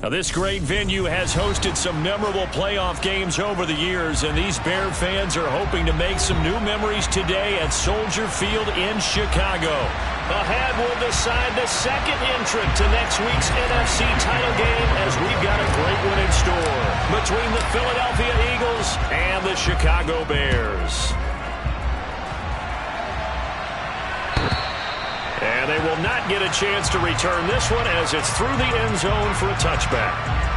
Now, this great venue has hosted some memorable playoff games over the years, and these Bear fans are hoping to make some new memories today at Soldier Field in Chicago. Ahead will decide the second entrant to next week's NFC title game, as we've got a great one in store between the Philadelphia Eagles and the Chicago Bears. And they will not get a chance to return this one as it's through the end zone for a touchback.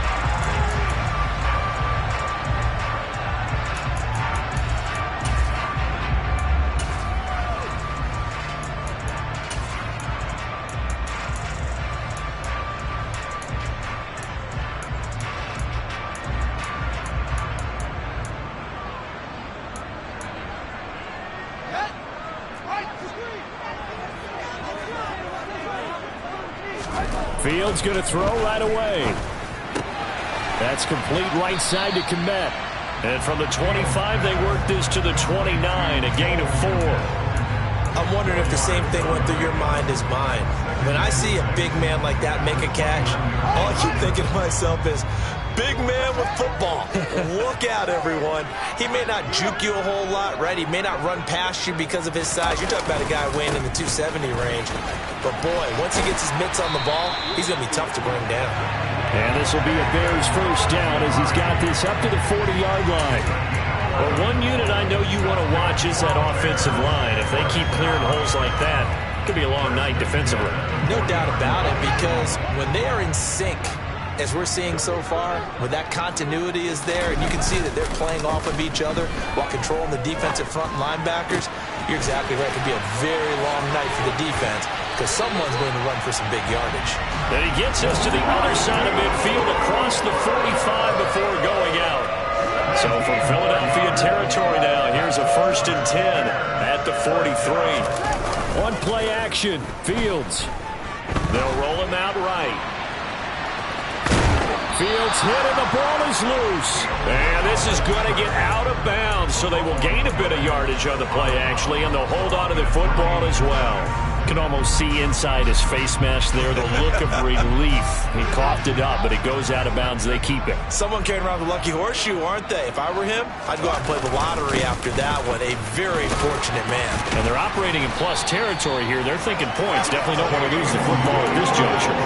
Fields going to throw right away. That's complete right side to Kmet. And from the 25, they work this to the 29, a gain of 4. I'm wondering if the same thing went through your mind as mine. When I see a big man like that make a catch, all I keep thinking to myself is, big man with football. Look out, everyone. He may not juke you a whole lot, right? He may not run past you because of his size. You're talking about a guy weighing in the 270 range. But, boy, once he gets his mitts on the ball, he's going to be tough to bring down. And this will be a Bears first down as he's got this up to the 40-yard line. Well, one unit I know you want to watch is that offensive line. If they keep clearing holes like that, it could be a long night defensively. No doubt about it, because when they are in sync, as we're seeing so far, when that continuity is there, and you can see that they're playing off of each other while controlling the defensive front linebackers, you're exactly right. It could be a very long night for the defense because someone's going to run for some big yardage. Then he gets us to the other side of midfield across the 45 before going out. So from Philadelphia territory now, here's a 1st and 10 at the 43. One play action, Fields. They'll roll him out right. Fields hit and the ball is loose. And this is going to get out of bounds, so they will gain a bit of yardage on the play, actually, and they'll hold on to the football as well. You can almost see inside his face mask there the look of relief. He coughed it up, but it goes out of bounds. They keep it. Someone carrying around the lucky horseshoe, aren't they? If I were him, I'd go out and play the lottery after that one. A very fortunate man. And they're operating in plus territory here. They're thinking points. Definitely don't want to lose the football at this juncture.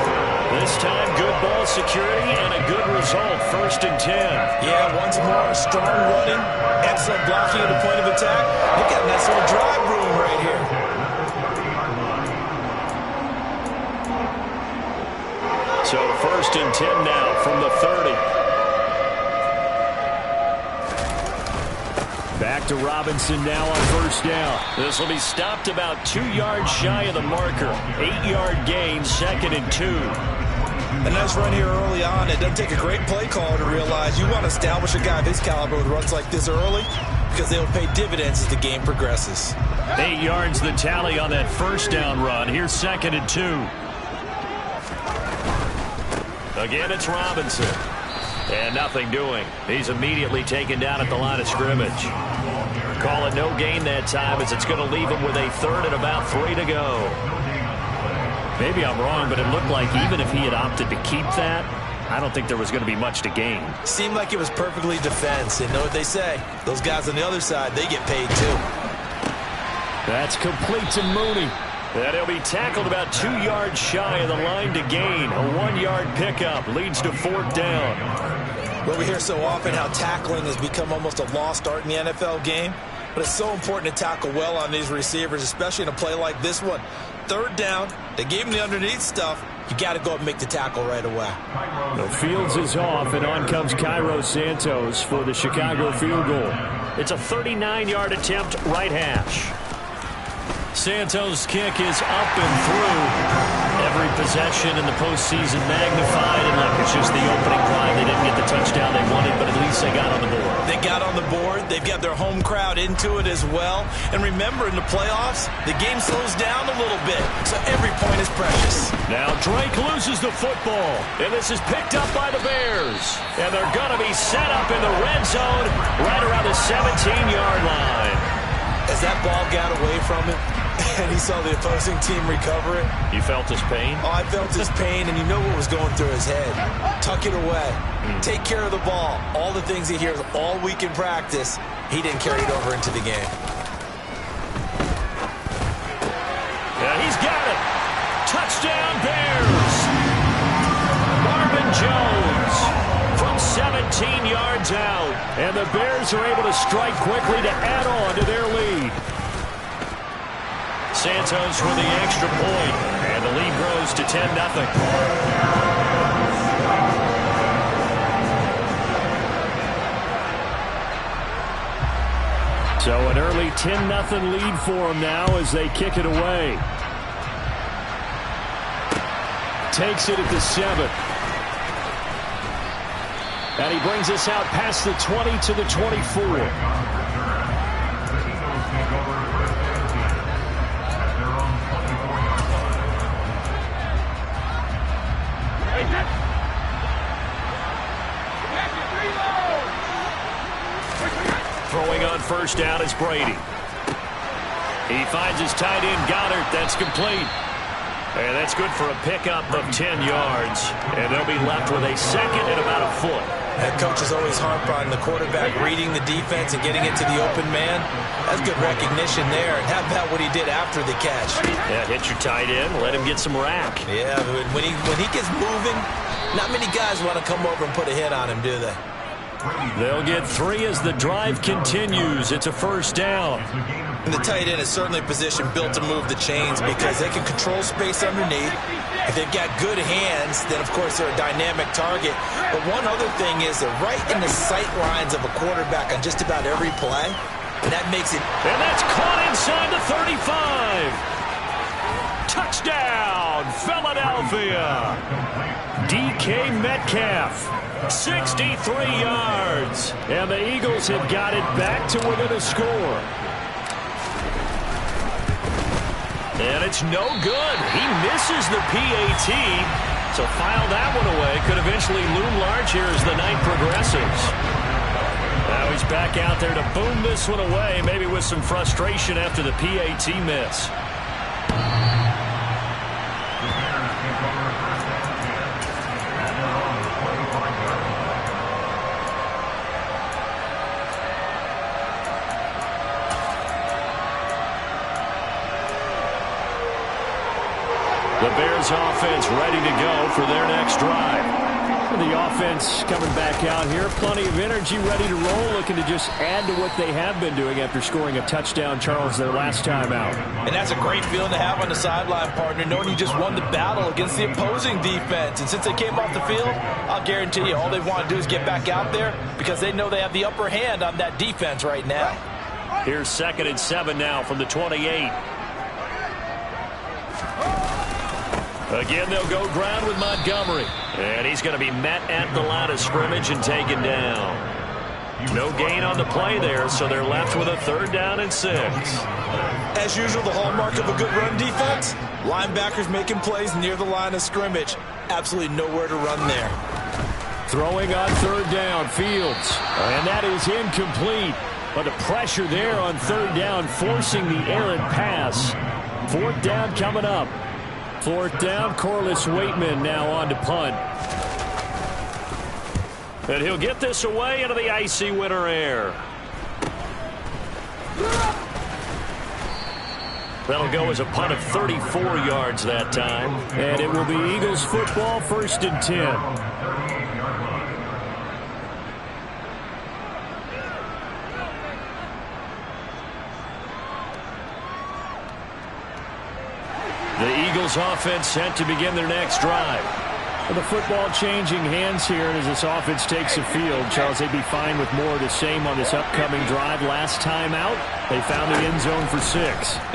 This time, good ball security and a good result. 1st and 10. Yeah, once more, strong running, excellent blocking at the point of attack. Look at that sort of drive room right here. So 1st and 10 now from the 30. Back to Robinson now on 1st down. This will be stopped about 2 yards shy of the marker. 8-yard gain, 2nd and 2. A nice run here early on. It doesn't take a great play caller to realize you want to establish a guy of his caliber with runs like this early because they will pay dividends as the game progresses. 8 yards the tally on that 1st down run. Here's 2nd and 2. Again, it's Robinson. And nothing doing. He's immediately taken down at the line of scrimmage. Call it no gain that time as it's going to leave him with a 3rd and about 3 to go. Maybe I'm wrong, but it looked like even if he had opted to keep that, I don't think there was going to be much to gain. Seemed like it was perfectly defense. And know what they say? Those guys on the other side, they get paid too. That's complete to Mooney. And he'll be tackled about 2 yards shy of the line to gain. A 1-yard pickup leads to 4th down. Well, we hear so often how tackling has become almost a lost art in the NFL game. But it's so important to tackle well on these receivers, especially in a play like this one. 3rd down, they gave him the underneath stuff. You got to go up and make the tackle right away. The Fields is off, and on comes Cairo Santos for the Chicago field goal. It's a 39-yard attempt, right hash. Santos' kick is up and through. Every possession in the postseason magnified. And look, it's just the opening drive. They didn't get the touchdown they wanted, but at least they got on the board. They got on the board. They've got their home crowd into it as well. And remember, in the playoffs, the game slows down a little bit. So every point is precious. Now Drake loses the football. And this is picked up by the Bears. And they're going to be set up in the red zone right around the 17-yard line. As that ball got away from him and he saw the opposing team recover it. You felt his pain? Oh, I felt his pain, and you know what was going through his head. Tuck it away. Take care of the ball. All the things he hears all week in practice, he didn't carry it over into the game. Yeah, he's got it. Touchdown, Bears. Marvin Jones from 17 yards out. And the Bears are able to strike quickly to add on to their lead. Santos with the extra point, and the lead grows to 10-0. So an early 10-0 lead for them now as they kick it away. Takes it at the 7. And he brings us out past the 20 to the 24. Throwing on first down is Brady. He finds his tight end, Goddard. That's complete. And that's good for a pickup of 10 yards. And they'll be left with a second and about a foot. Head coaches always harp on the quarterback reading the defense and getting it to the open man. That's good recognition there. And how about what he did after the catch? Yeah, hit your tight end, let him get some rack. Yeah, when he gets moving, not many guys want to come over and put a hit on him, do they? They'll get 3 as the drive continues. It's a first down. And the tight end is certainly a position built to move the chains because they can control space underneath. If they've got good hands, then, of course, they're a dynamic target. But one other thing is they're right in the sight lines of a quarterback on just about every play. And that makes it... And that's caught inside the 35. Touchdown, Philadelphia. DK Metcalf. 63 yards. And the Eagles have got it back to within a score. And it's no good. He misses the PAT. So file that one away. Could eventually loom large here as the night progresses. Now he's back out there to boom this one away, maybe with some frustration after the PAT miss. The Bears offense ready to go for their next drive. The offense coming back out here. Plenty of energy, ready to roll, looking to just add to what they have been doing after scoring a touchdown, Charles, their last time out. And that's a great feeling to have on the sideline, partner, knowing you just won the battle against the opposing defense. And since they came off the field, I'll guarantee you all they want to do is get back out there because they know they have the upper hand on that defense right now. Here's 2nd and 7 now from the 28. Again, they'll go ground with Montgomery. And he's going to be met at the line of scrimmage and taken down. No gain on the play there, so they're left with a 3rd down and 6. As usual, the hallmark of a good run defense, linebackers making plays near the line of scrimmage. Absolutely nowhere to run there. Throwing on 3rd down, Fields. And that is incomplete. But the pressure there on 3rd down, forcing the errant pass. 4th down coming up. 4th down, Corliss Waitman now on to punt. And he'll get this away into the icy winter air. That'll go as a punt of 34 yards that time. And it will be Eagles football, 1st and 10. The Eagles offense set to begin their next drive. The football changing hands here as this offense takes the field. Charles, they'd be fine with more of the same on this upcoming drive. Last time out, they found the end zone for 6.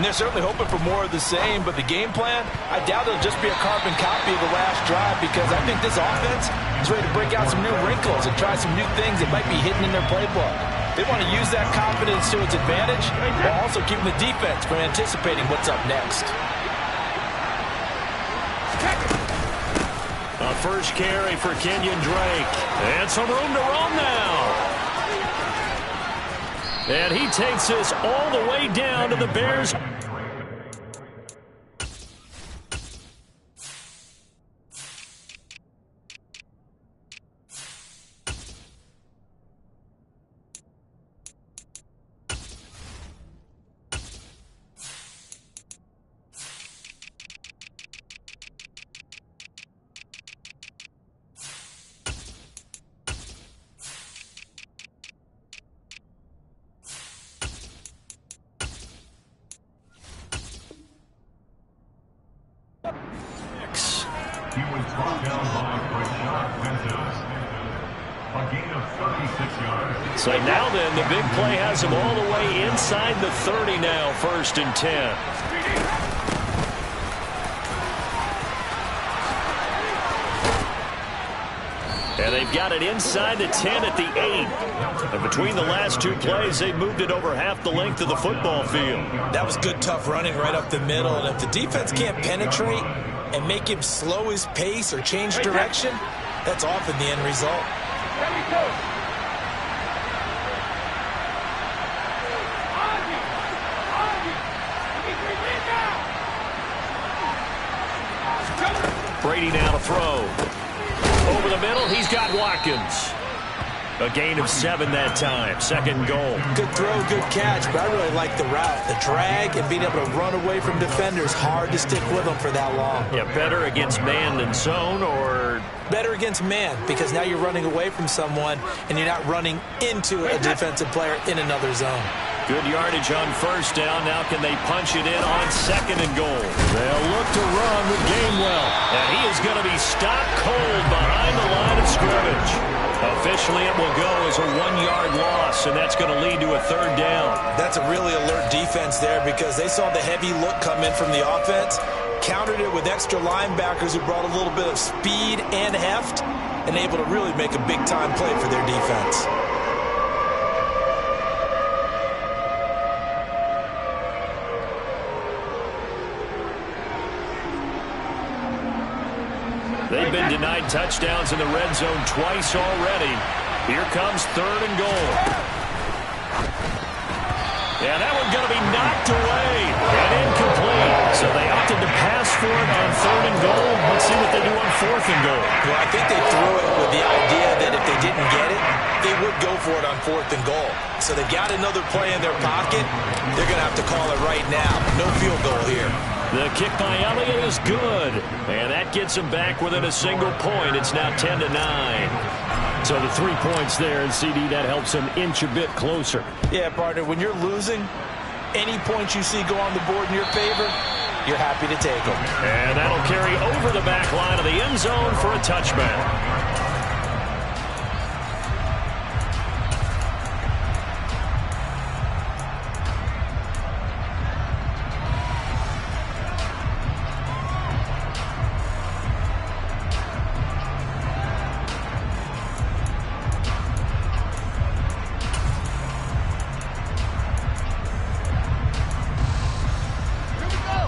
And they're certainly hoping for more of the same, but the game plan, I doubt it'll just be a carbon copy of the last drive because I think this offense is ready to break out some new wrinkles and try some new things that might be hidden in their playbook. They want to use that confidence to its advantage while also keeping the defense from anticipating what's up next. A first carry for Kenyon Drake. And some room to roam now. And he takes this all the way down to the Bears. He was brought down by Rashad Winters. A gain of 36 yards. So now then, the big play has him all the way inside the 30 now, 1st and 10. And they've got it inside the 10 at the 8. And between the last two plays, they've moved it over half the length of the football field. That was good, tough running right up the middle. And if the defense can't penetrate and make him slow his pace or change direction, that's often the end result. Brady now to throw. Over the middle, he's got Watkins. A gain of 7 that time. 2nd goal. Good throw, good catch, but I really like the route. The drag and being able to run away from defenders, hard to stick with them for that long. Yeah, better against man than zone, or better against man, because now you're running away from someone and you're not running into a defensive player in another zone. Good yardage on 1st down. Now can they punch it in on 2nd and goal? They'll look to run with Gainwell. And he is going to be stopped cold behind the line of scrimmage. Officially, it will go as a 1-yard loss, and that's going to lead to a 3rd down. That's a really alert defense there, because they saw the heavy look come in from the offense, countered it with extra linebackers who brought a little bit of speed and heft, and able to really make a big-time play for their defense. They've been denied touchdowns in the red zone twice already. Here comes 3rd and goal. And that one's going to be knocked away and incomplete. So they opted to pass for it on 3rd and goal. Let's see what they do on 4th and goal. Well, I think they threw it with the idea that if they didn't get it, they would go for it on 4th and goal. So they've got another play in their pocket. They're going to have to call it right now. No field goal here. The kick by Elliott is good, and that gets him back within a single point. It's now 10-9. So the 3 points there, and CD, that helps him inch a bit closer. Yeah, partner, when you're losing, any points you see go on the board in your favor, you're happy to take them. And that'll carry over the back line of the end zone for a touchback.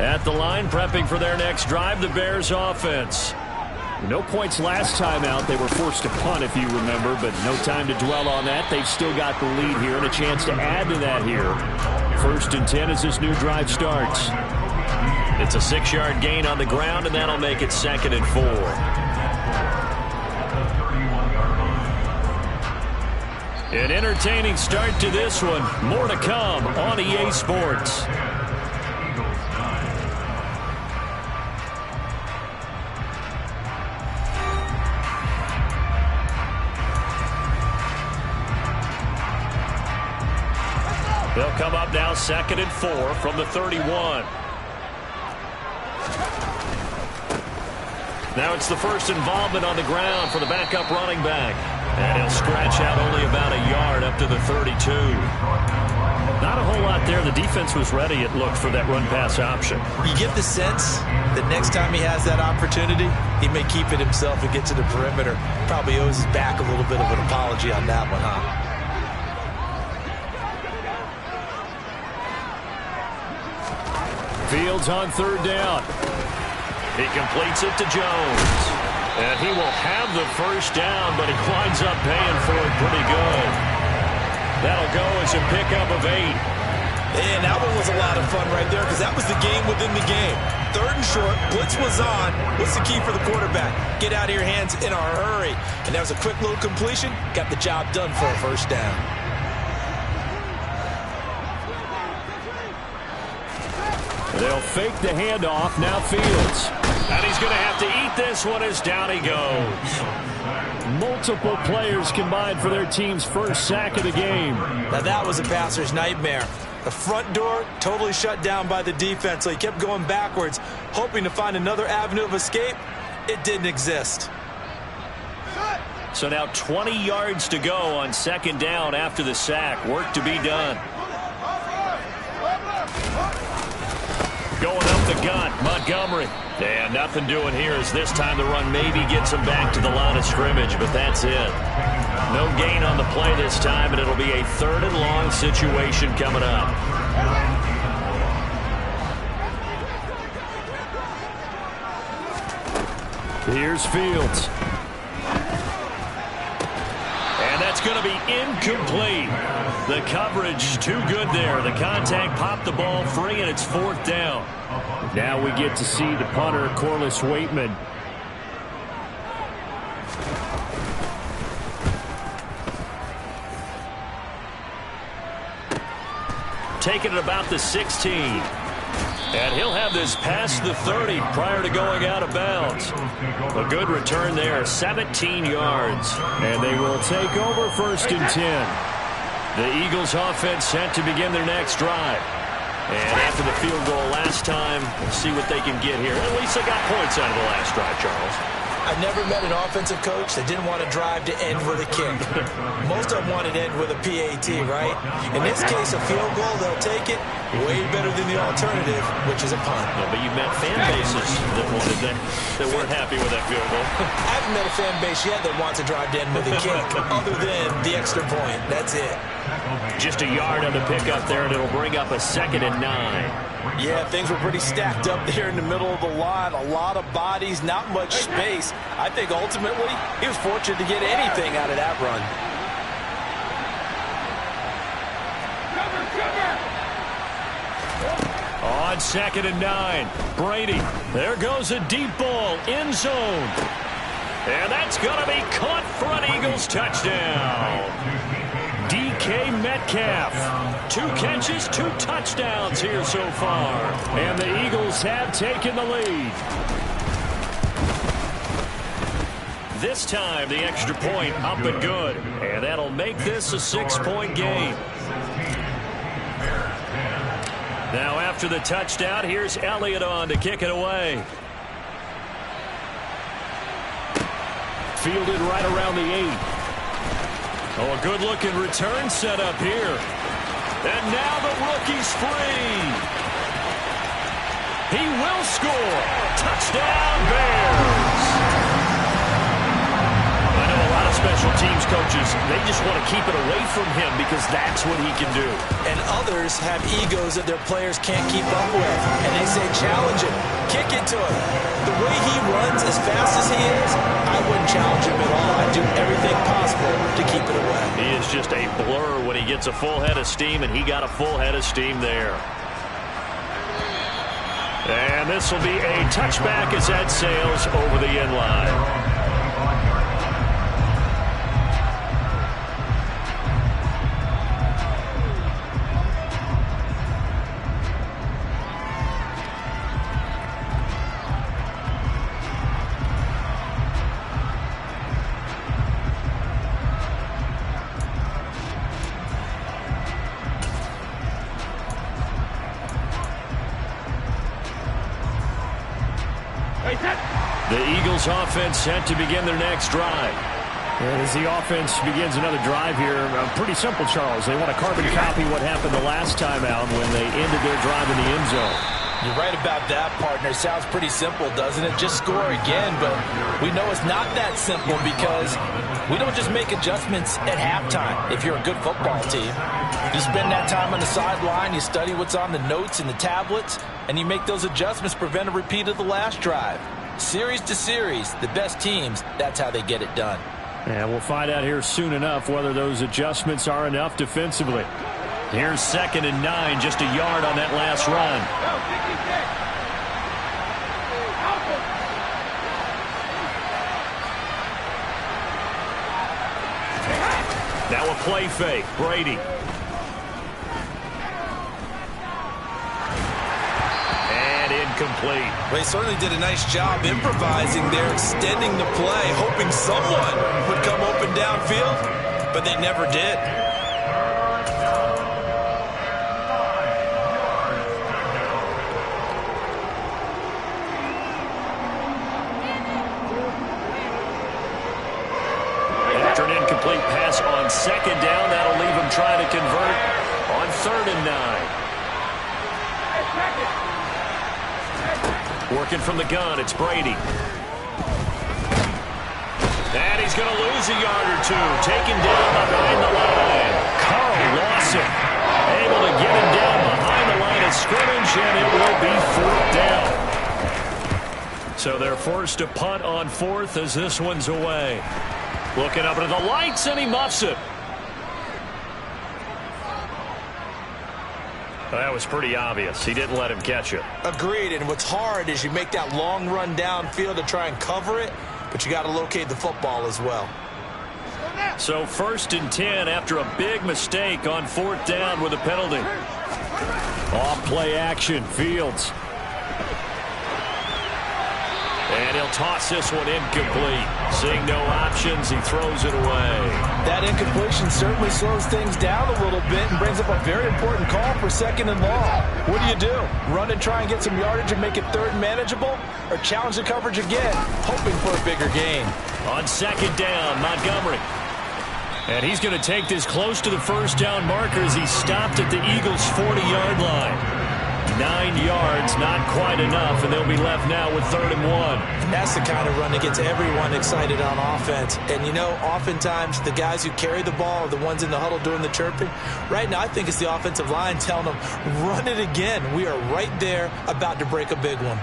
At the line, prepping for their next drive, the Bears offense. No points last time out. They were forced to punt, if you remember, but no time to dwell on that. They've still got the lead here and a chance to add to that here. 1st and 10 as this new drive starts. It's a 6-yard gain on the ground, and that'll make it 2nd and 4. An entertaining start to this one. More to come on EA Sports. They'll come up now 2nd and 4 from the 31. Now it's the first involvement on the ground for the backup running back. And he'll scratch out only about a yard up to the 32. Not a whole lot there. The defense was ready, it looked, for that run-pass option. You get the sense that next time he has that opportunity, he may keep it himself and get to the perimeter. Probably owes his back a little bit of an apology on that one, huh? Fields on 3rd down. He completes it to Jones. And he will have the 1st down, but he winds up paying for it pretty good. That'll go as a pickup of 8. And that one was a lot of fun right there because that was the game within the game. 3rd and short, blitz was on. What's the key for the quarterback? Get out of your hands in a hurry. And that was a quick little completion. Got the job done for a first down. They'll fake the handoff. Now Fields. And he's going to have to eat this one as down he goes. Multiple players combined for their team's first sack of the game. Now that was a passer's nightmare. The front door totally shut down by the defense, so he kept going backwards, hoping to find another avenue of escape. It didn't exist. So now 20 yards to go on 2nd down after the sack. Work to be done. Going up the gun, Montgomery. And nothing doing here as this time the run maybe gets him back to the line of scrimmage, but that's it. No gain on the play this time, and it'll be a 3rd and long situation coming up. Here's Fields. And that's going to be incomplete. The coverage too good there. The contact popped the ball free, and it's 4th down. Now we get to see the punter, Corliss Waitman. Taking it about the 16. And he'll have this past the 30 prior to going out of bounds. A good return there, 17 yards. And they will take over 1st and 10. The Eagles offense set to begin their next drive. And after the field goal last time, we'll see what they can get here. At least they got points out of the last drive, Charles. I've never met an offensive coach that didn't want to drive to end with a kick. Most of them wanted to end with a PAT, right? In this case, a field goal, they'll take it. Way better than the alternative, which is a punt. Yeah, but you've met fan bases that weren't happy with that field goal. I haven't met a fan base yet that wants to drive to end with a kick, other than the extra point. That's it. Just a yard on the pickup there, and it'll bring up a 2nd and 9. Yeah, things were pretty stacked up there in the middle of the line. A lot of bodies, not much space. I think ultimately he was fortunate to get anything out of that run. On 2nd and 9, Brady. There goes a deep ball, end zone. And that's going to be caught for an Eagles touchdown. DK Metcalf. 2 catches, 2 touchdowns here so far. And the Eagles have taken the lead. This time, the extra point up and good. And that'll make this a 6-point game. Now, after the touchdown, here's Elliott on to kick it away. Fielded right around the 8. Oh, a good-looking return set up here. And now the rookie's free. He will score. Touchdown, Bears. I know a lot of special teams coaches, they just want to keep it away from him because that's what he can do. And others have egos that their players can't keep up with. And they say, challenge him. Kick it to him. The way he runs as fast as he is, I wouldn't challenge him at all. I'd do everything possible to keep it away. He is just a blur when he gets a full head of steam, and he got a full head of steam there. And this will be a touchback as that sails over the end line. The Eagles offense set to begin their next drive. And as the offense begins another drive here, pretty simple, Charles. They want to carbon copy what happened the last time out when they ended their drive in the end zone. You're right about that, partner. Sounds pretty simple, doesn't it? Just score again, but we know it's not that simple because we don't just make adjustments at halftime if you're a good football team. You spend that time on the sideline, you study what's on the notes and the tablets, and you make those adjustments to prevent a repeat of the last drive. Series to series, the best teams, that's how they get it done. And we'll find out here soon enough whether those adjustments are enough defensively. Here's 2nd and 9, just a yard on that last run. Now a play fake, Brady. And incomplete. Well, he certainly did a nice job improvising there, extending the play, hoping someone would come open downfield, but they never did. After an incomplete pass on 2nd down, that'll leave him trying to convert on 3rd and 9. Working from the gun, it's Brady. And he's going to lose a yard or two. Taken down behind the line. Carl Lawson able to get him down behind the line of scrimmage, and it will be 4th down. So they're forced to punt on 4th as this one's away. Looking up into the lights, and he muffs it. That was pretty obvious. He didn't let him catch it. Agreed, and what's hard is you make that long run downfield to try and cover it, but you got to locate the football as well. So 1st and 10 after a big mistake on 4th down with a penalty. Off play action, Fields. And he'll toss this one incomplete. Seeing no options, he throws it away. That incompletion certainly slows things down a little bit and brings up a very important call for 2nd and long. What do? Run and try and get some yardage and make it 3rd manageable? Or challenge the coverage again, hoping for a bigger gain? On 2nd down, Montgomery. And he's going to take this close to the 1st down marker as he stopped at the Eagles' 40-yard line. 9 yards, not quite enough, and they'll be left now with 3rd and 1. That's the kind of run that gets everyone excited on offense. And, you know, oftentimes the guys who carry the ball are the ones in the huddle doing the chirping. Right now, I think it's the offensive line telling them, run it again. We are right there about to break a big one.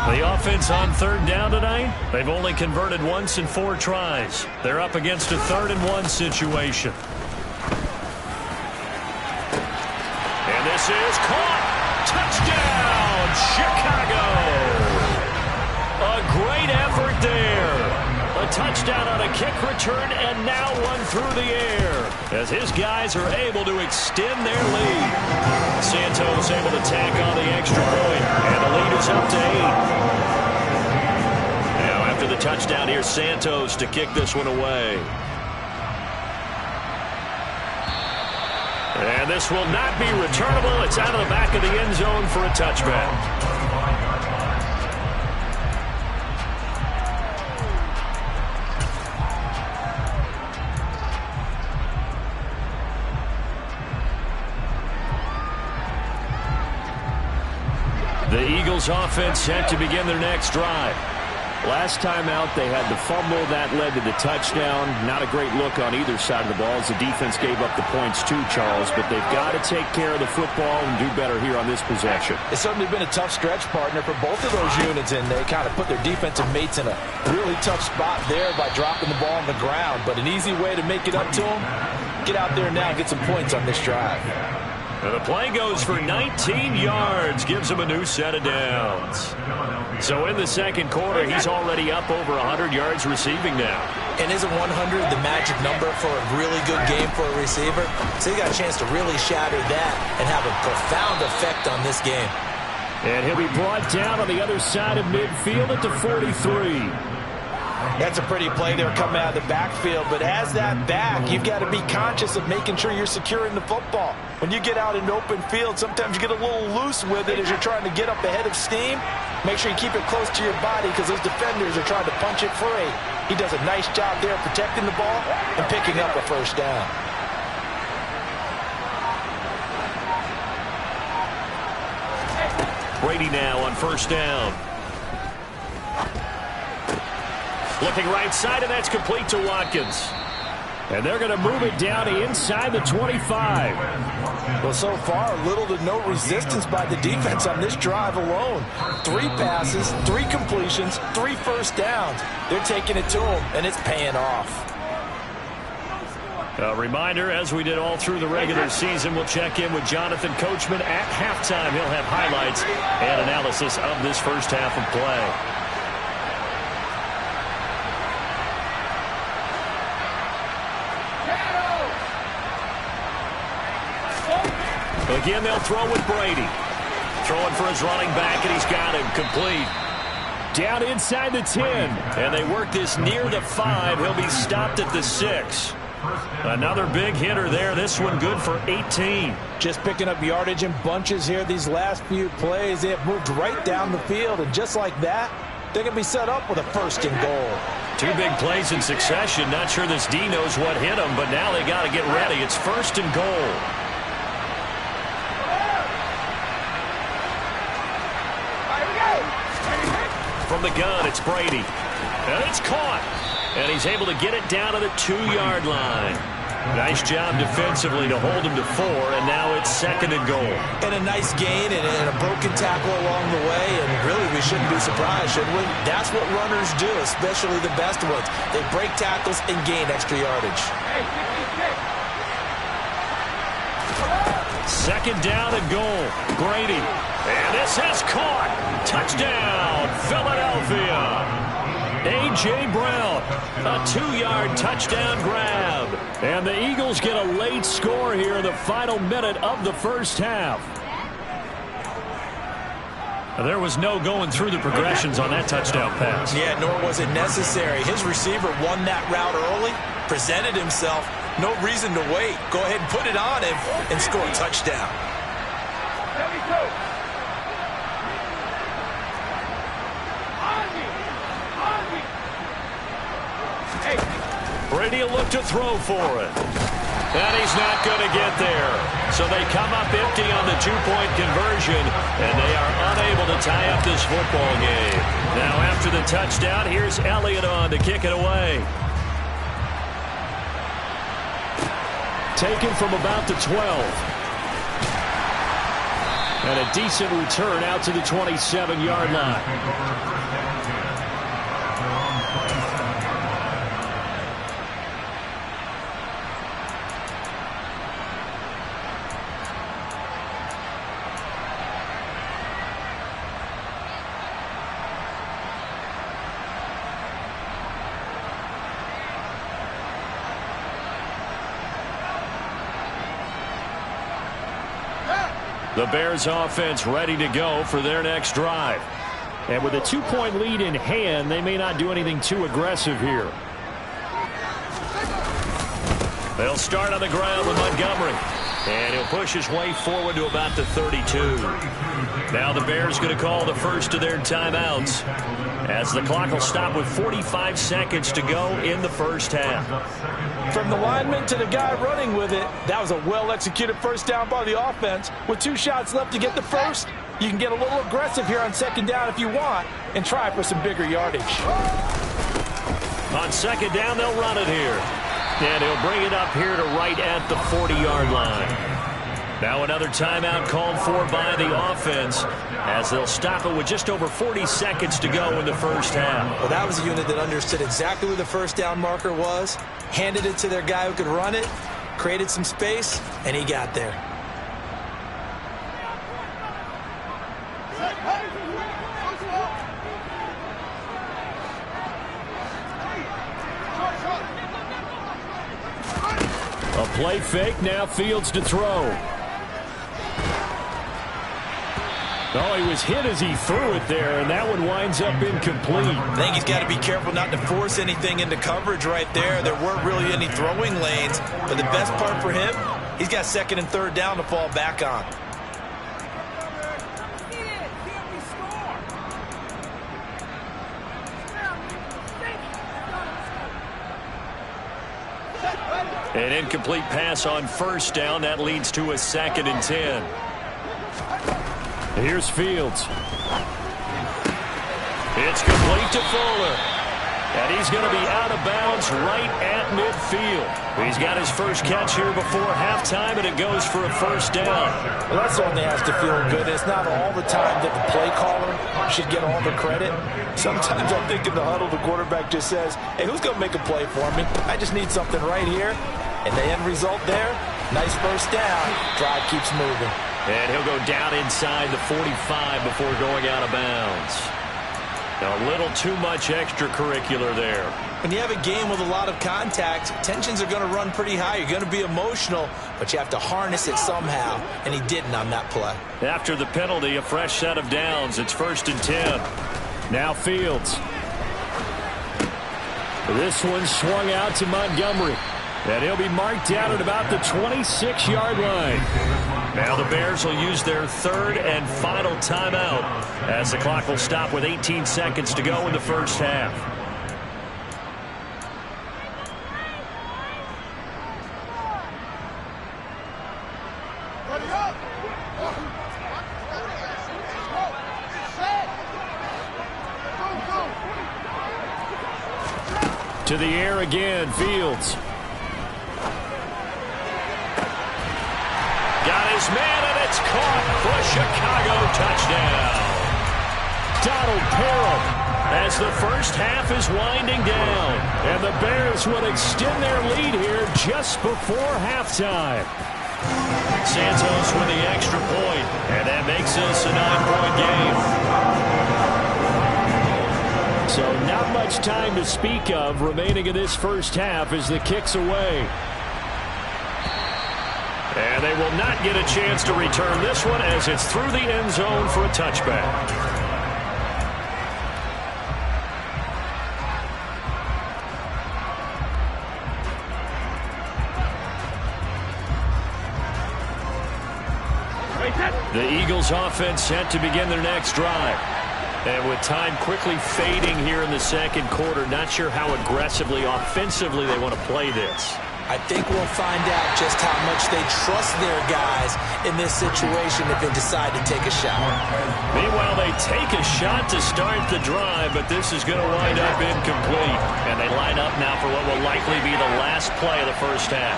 The offense on 3rd down tonight, they've only converted once in 4 tries. They're up against a 3rd and 1 situation. And this is caught. Touchdown, Chicago. A great effort there. A touchdown on a kick return and now one through the air as his guys are able to extend their lead. Santos able to tack on the extra point, and the lead is up to 8. Now after the touchdown, here's Santos to kick this one away. And this will not be returnable. It's out of the back of the end zone for a touchback. The Eagles offense set to begin their next drive. Last time out, they had the fumble. That led to the touchdown. Not a great look on either side of the ball as the defense gave up the points too, Charles. But they've got to take care of the football and do better here on this possession. It's certainly been a tough stretch, partner, for both of those units, and they kind of put their defensive mates in a really tough spot there by dropping the ball on the ground. But an easy way to make it up to them, get out there now and get some points on this drive. And the play goes for 19 yards, gives him a new set of downs. So in the second quarter, he's already up over 100 yards receiving now. And isn't 100 the magic number for a really good game for a receiver? So he got a chance to really shatter that and have a profound effect on this game. And he'll be brought down on the other side of midfield at the 43. That's a pretty play there coming out of the backfield, but as that back, you've got to be conscious of making sure you're securing the football. When you get out in open field, sometimes you get a little loose with it as you're trying to get up ahead of steam. Make sure you keep it close to your body because those defenders are trying to punch it free. He does a nice job there protecting the ball and picking up a first down. Brady now on first down. Looking right side, and that's complete to Watkins. And they're going to move it down to inside the 25. Well, so far, little to no resistance by the defense on this drive alone. 3 passes, 3 completions, 3 first downs. They're taking it to them, and it's paying off. A reminder, as we did all through the regular season, we'll check in with Jonathan Coachman at halftime. He'll have highlights and analysis of this first half of play. Again, they'll throw with Brady. Throwing for his running back, and he's got him complete. Down inside the 10, and they work this near the 5. He'll be stopped at the 6. Another big hitter there. This one good for 18. Just picking up yardage in bunches here these last few plays. They have moved right down the field, and just like that, they're going to be set up with a 1st and goal. 2 big plays in succession. Not sure this D knows what hit him, but now they got to get ready. It's 1st and goal. From the gun, it's Brady. And it's caught. And he's able to get it down to the 2-yard line. Nice job defensively to hold him to 4, and now it's 2nd and goal. And a nice gain and a broken tackle along the way, and really we shouldn't be surprised, should we? That's what runners do, especially the best ones. They break tackles and gain extra yardage. 2nd down and goal. Brady. And this is caught. Touchdown, Philadelphia. A.J. Brown, a 2-yard touchdown grab. And the Eagles get a late score here in the final minute of the first half. There was no going through the progressions on that touchdown pass. Yeah, nor was it necessary. His receiver won that route early, presented himself. No reason to wait. Go ahead and put it on him and score a touchdown. Brady will look to throw for it. And he's not going to get there. So they come up empty on the 2-point conversion, and they are unable to tie up this football game. Now after the touchdown, here's Elliott on to kick it away. Taken from about the 12. And a decent return out to the 27-yard line. The Bears offense ready to go for their next drive. And with a 2-point lead in hand, they may not do anything too aggressive here. They'll start on the ground with Montgomery. And he'll push his way forward to about the 32. Now the Bears going to call the first of their timeouts, as the clock will stop with 45 seconds to go in the first half. From the lineman to the guy running with it, that was a well-executed first down by the offense. With 2 shots left to get the first, you can get a little aggressive here on 2nd down if you want and try for some bigger yardage. On 2nd down, they'll run it here. And he'll bring it up here to right at the 40-yard line. Now another timeout called for by the offense, as they'll stop it with just over 40 seconds to go in the first half. Well, that was a unit that understood exactly where the first down marker was, handed it to their guy who could run it, created some space, and he got there. A play fake, now Fields to throw. Oh, he was hit as he threw it there, and that one winds up incomplete. I think he's got to be careful not to force anything into coverage right there. There weren't really any throwing lanes, but the best part for him, he's got 2nd and 3rd down to fall back on. An incomplete pass on 1st down. That leads to a 2nd and 10. Here's Fields. It's complete to Fuller. And he's going to be out of bounds right at midfield. He's got his first catch here before halftime, and it goes for a first down. Well, that certainly has to feel good. It's not all the time that the play caller should get all the credit. Sometimes I think in the huddle, the quarterback just says, hey, who's going to make a play for me? I just need something right here. And the end result there, nice first down. Drive keeps moving. And he'll go down inside the 45 before going out of bounds. A little too much extracurricular there. When you have a game with a lot of contact, tensions are going to run pretty high. You're going to be emotional, but you have to harness it somehow, and he didn't on that play. After the penalty, a fresh set of downs. It's 1st and 10. Now Fields. This one swung out to Montgomery. And he'll be marked down at about the 26-yard line. Now the Bears will use their 3rd and final timeout as the clock will stop with 18 seconds to go in the first half. To the air again, Fields. Got his man, and it's caught for a Chicago touchdown. Donald Parham as the first half is winding down. And the Bears would extend their lead here just before halftime. Santos with the extra point, and that makes this a 9-point game. So not much time to speak of remaining in this first half as the kick's away. And they will not get a chance to return this one as it's through the end zone for a touchback. The Eagles offense set to begin their next drive. And with time quickly fading here in the second quarter, not sure how aggressively, offensively they want to play this. I think we'll find out just how much they trust their guys in this situation if they decide to take a shot. Meanwhile, they take a shot to start the drive, but this is going to wind up incomplete. And they line up now for what will likely be the last play of the first half.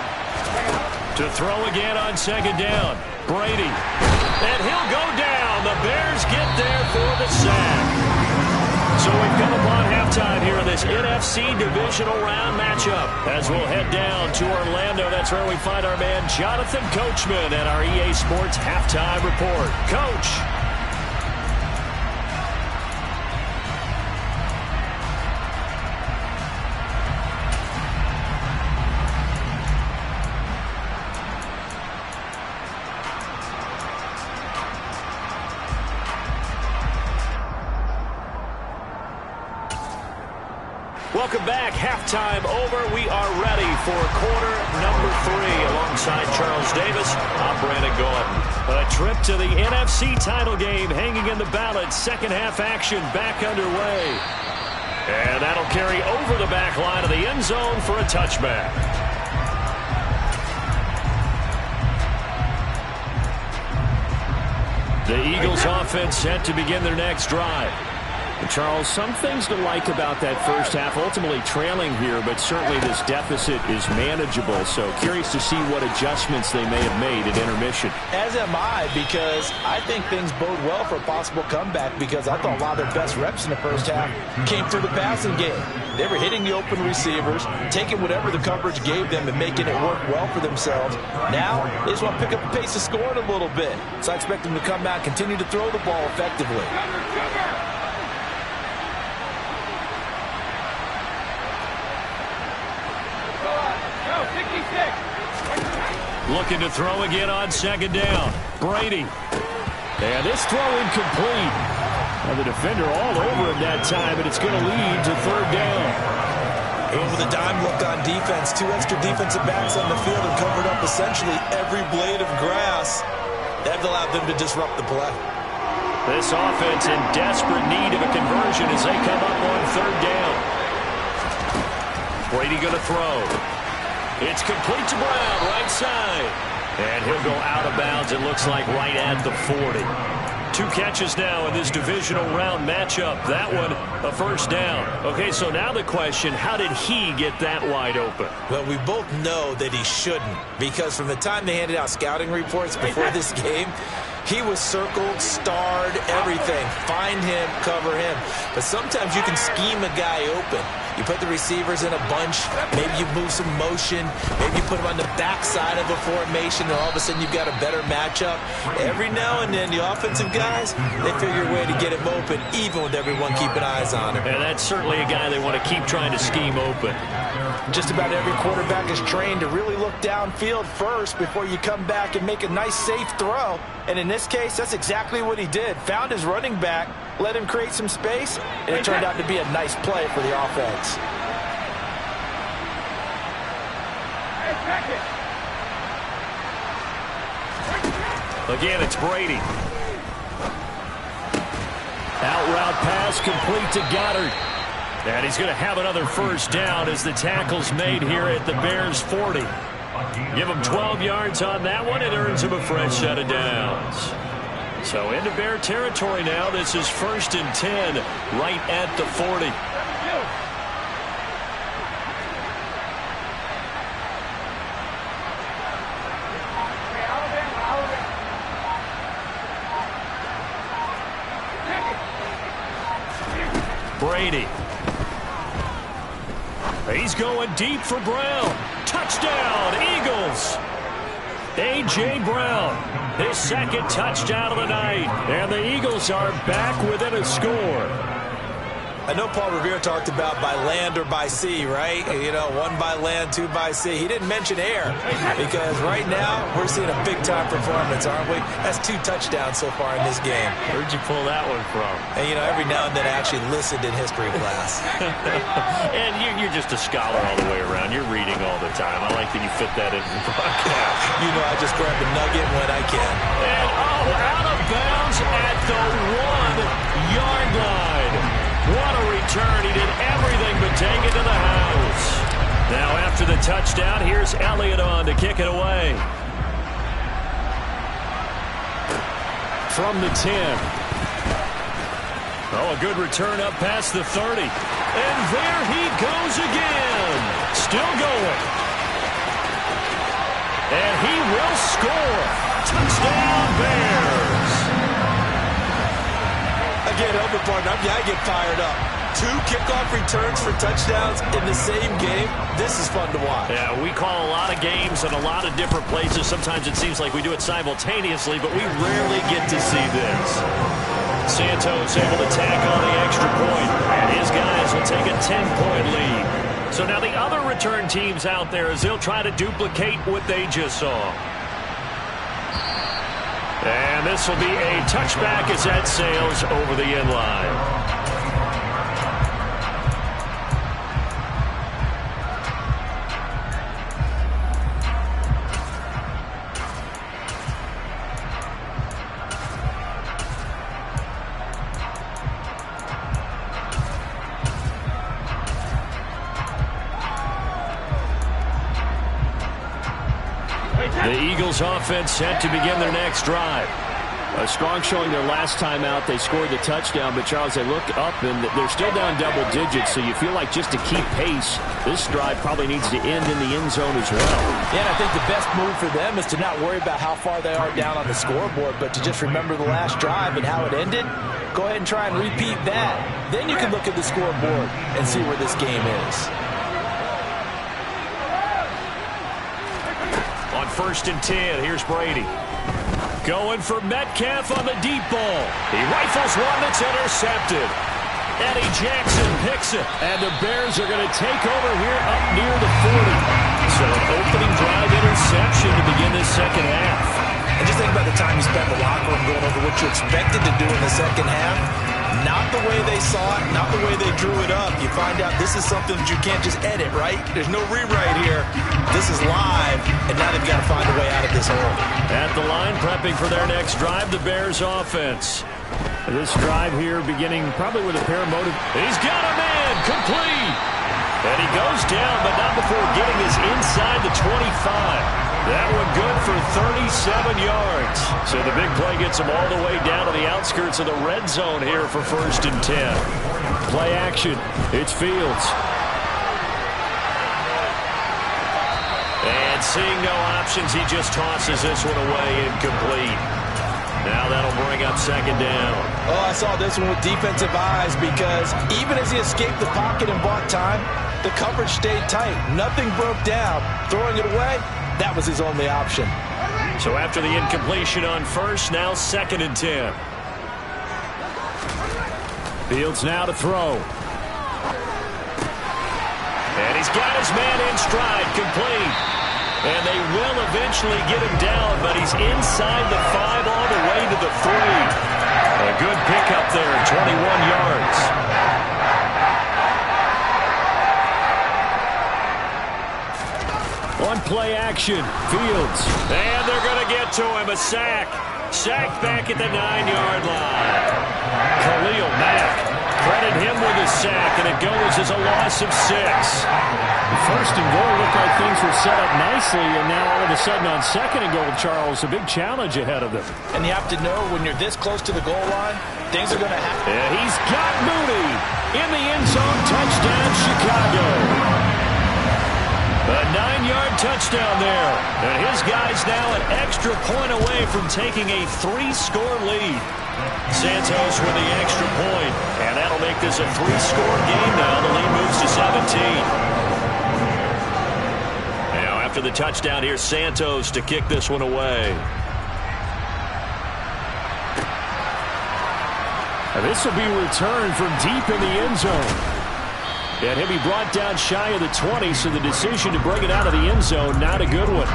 To throw again on 2nd down, Brady. And he'll go down. The Bears get there for the sack. So we've come upon halftime here in this NFC divisional round matchup. As we'll head down to Orlando, that's where we find our man Jonathan Coachman at our EA Sports Halftime Report. Coach. Welcome back. Halftime over. We are ready for quarter number 3 alongside Charles Davis. I'm Brandon Gordon. A trip to the NFC title game hanging in the balance. Second half action back underway. And that'll carry over the back line of the end zone for a touchback. The Eagles offense set to begin their next drive. And Charles, some things to like about that first half, ultimately trailing here, but certainly this deficit is manageable. So curious to see what adjustments they may have made at intermission. As am I, because I think things bode well for a possible comeback, because I thought a lot of their best reps in the first half came through the passing game. They were hitting the open receivers, taking whatever the coverage gave them and making it work well for themselves. Now, they just want to pick up the pace of scoring a little bit. So I expect them to come out and continue to throw the ball effectively. Looking to throw again on 2nd down. Brady. And this throw incomplete. And the defender all over him that time, and it's going to lead to 3rd down. And with a dime look on defense, 2 extra defensive backs on the field and covered up essentially every blade of grass. That allowed them to disrupt the play. This offense in desperate need of a conversion as they come up on 3rd down. Brady going to throw. It's complete to Brown, right side. And he'll go out of bounds, it looks like, right at the 40. 2 catches now in this divisional round matchup. That one, a first down. Okay, so now the question, how did he get that wide open? Well, we both know that he shouldn't, because from the time they handed out scouting reports before this game, he was circled, starred, everything. Find him, cover him. But sometimes you can scheme a guy open. You put the receivers in a bunch. Maybe you move some motion. Maybe you put them on the backside of a formation, and all of a sudden you've got a better matchup. Every now and then, the offensive guys, they figure a way to get him open, even with everyone keeping eyes on him. And that's certainly a guy they want to keep trying to scheme open. Just about every quarterback is trained to really look downfield first before you come back and make a nice, safe throw. And in this case, that's exactly what he did. Found his running back, let him create some space, and it turned out to be a nice play for the offense. Again, it's Brady. Out route pass complete to Goddard. And he's going to have another first down as the tackle's made here at the Bears' 40. Give him 12 yards on that one. It earns him a fresh set of downs. So into Bear territory now. This is 1st and 10 right at the 40. Brady. He's going deep for Brown. Touchdown, Eagles. A.J. Brown, his 2nd touchdown of the night. And the Eagles are back within a score. I know Paul Revere talked about by land or by sea, right? You know, 1 by land, 2 by sea. He didn't mention air because right now we're seeing a big-time performance, aren't we? That's 2 touchdowns so far in this game. Where'd you pull that one from? And, you know, every now and then I actually listened in history class. And you're just a scholar all the way around. You're reading all the time. I like that you fit that in the broadcast. You know, I just grab a nugget when I can. And, out of bounds at the 1-yard line. What a return. He did everything but take it to the house. Now after the touchdown, here's Elliott on to kick it away. From the 10. Oh, a good return up past the 30. And there he goes again. Still going. And he will score. Touchdown, Bears. Again, Elmer Barton, I get fired up. 2 kickoff returns for touchdowns in the same game. This is fun to watch. Yeah, we call a lot of games in a lot of different places. Sometimes it seems like we do it simultaneously, but we rarely get to see this. Santos able to tack on the extra point, and his guys will take a 10-point lead. So now the other return teams out there as they'll try to duplicate what they just saw. And this will be a touchback as that sails over the end line. The Eagles offense set to begin their next drive. A strong showing their last time out. They scored the touchdown, but Charles, they look up and they're still down double digits, so you feel like just to keep pace, this drive probably needs to end in the end zone as well. Yeah, and I think the best move for them is to not worry about how far they are down on the scoreboard, but to just remember the last drive and how it ended. Go ahead and try and repeat that. Then you can look at the scoreboard and see where this game is. On 1st and 10, here's Brady. Going for Metcalf on the deep ball. He rifles one that's intercepted. Eddie Jackson picks it. And the Bears are going to take over here up near the 40. So an opening drive interception to begin this second half. And just think about the time you spent in the locker room going over what you expected to do in the second half. Not the way they saw it, not the way they drew it up. You find out this is something that you can't just edit, right? There's no rewrite here. This is live, and now they've got to find a way out of this hole. At the line, prepping for their next drive, the Bears offense. This drive here beginning probably with a pair of motive. He's got a man, complete. And he goes down, but not before getting his inside the 25. That one good for 37 yards. So the big play gets him all the way down to the outskirts of the red zone here for 1st and 10. Play action. It's Fields. And seeing no options, he just tosses this one away, incomplete. Now that'll bring up 2nd down. Oh, I saw this one with defensive eyes because even as he escaped the pocket and bought time, the coverage stayed tight. Nothing broke down. Throwing it away, that was his only option. So after the incompletion on 1st, now 2nd and 10. Fields now to throw. And he's got his man in stride, complete. And they will eventually get him down, but he's inside the 5 all the way to the 3. A good pickup there, 21 yards. On play action, Fields. And they're going to get to him, a sack. Sacked back at the 9-yard line. Khalil Mack. Credit him with a sack, and it goes as a loss of 6. First and goal looked like things were set up nicely, and now all of a sudden on 2nd and goal, Charles, a big challenge ahead of them. And you have to know when you're this close to the goal line, things are going to happen. And he's got Mooney in the end zone. Touchdown, Chicago. A 9-yard touchdown there. And his guy's now an extra point away from taking a 3-score lead. Santos with the extra point. And that'll make this a 3-score game now. The lead moves to 17. Now after the touchdown, here's Santos to kick this one away. Now this will be returned from deep in the end zone. And he'll be brought down shy of the 20, so the decision to bring it out of the end zone, not a good one.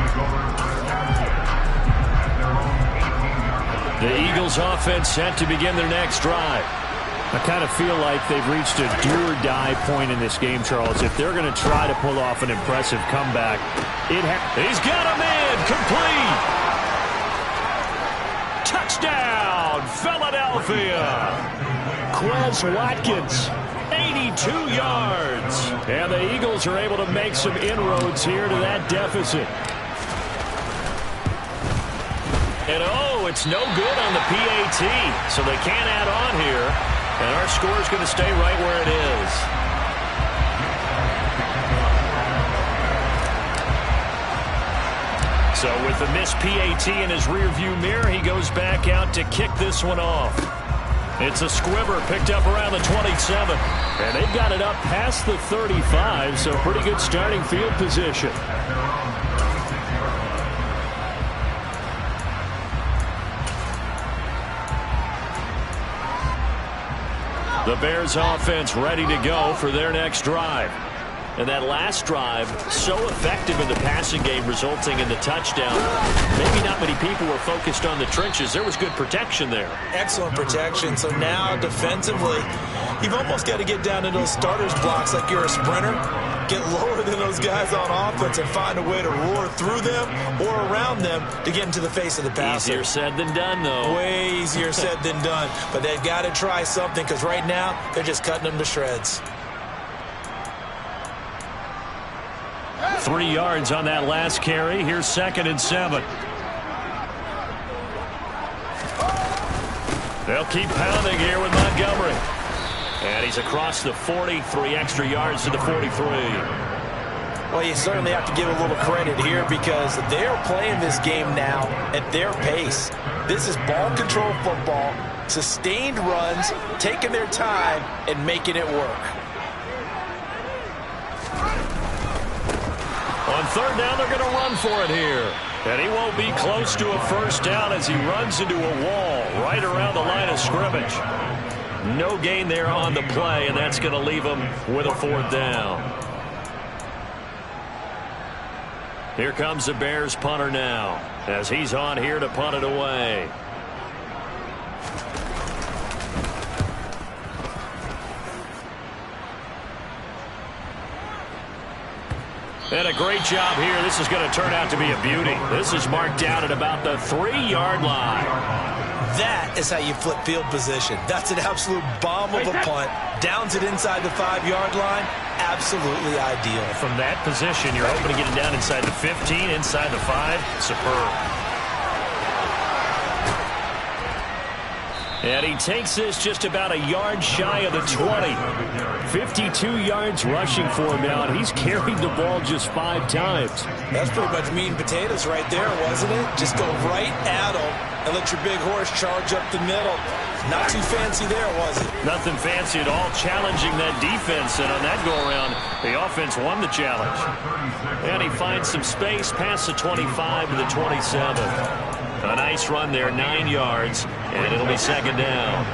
The Eagles offense set to begin their next drive. I kind of feel like they've reached a do-or-die point in this game, Charles. If they're going to try to pull off an impressive comeback, he's got a man, complete. Touchdown, Philadelphia. Quez Watkins, 82 yards. And the Eagles are able to make some inroads here to that deficit. And it's no good on the PAT, so they can't add on here. And our score is going to stay right where it is. So with the missed PAT in his rearview mirror, he goes back out to kick this one off. It's a squibber picked up around the 27. And they've got it up past the 35, so pretty good starting field position. The Bears offense ready to go for their next drive. And that last drive, so effective in the passing game, resulting in the touchdown. Maybe not many people were focused on the trenches. There was good protection there. Excellent protection. So now, defensively, you've almost got to get down to those starters blocks like you're a sprinter. Get lower than those guys on offense and find a way to roar through them or around them to get into the face of the passer. Easier said than done, though. Way easier said than done. But they've got to try something because right now, they're just cutting them to shreds. 3 yards on that last carry. Here's 2nd and 7. They'll keep pounding here with Montgomery. And he's across the 40, 3 extra yards to the 43. Well, you certainly have to give a little credit here because they're playing this game now at their pace. This is ball control football, sustained runs, taking their time, and making it work. On 3rd down, they're going to run for it here. And he won't be close to a first down as he runs into a wall right around the line of scrimmage. No gain there on the play, and that's going to leave him with a 4th down. Here comes the Bears punter now as he's on here to punt it away. And a great job here. This is going to turn out to be a beauty. This is marked out at about the 3-yard line. That is how you flip field position. That's an absolute bomb of a punt. Downs it inside the 5-yard line. Absolutely ideal. From that position, you're hoping to get it down inside the 15, inside the 5. Superb. And he takes this just about a yard shy of the 20. 52 yards rushing for him now, and he's carried the ball just 5 times. That's pretty much meat and potatoes right there, wasn't it? Just go right at him and let your big horse charge up the middle. Not too fancy there, was it? Nothing fancy at all, challenging that defense, and on that go-around, the offense won the challenge. And he finds some space past the 25 to the 27. A nice run there, 9 yards, and it'll be second down.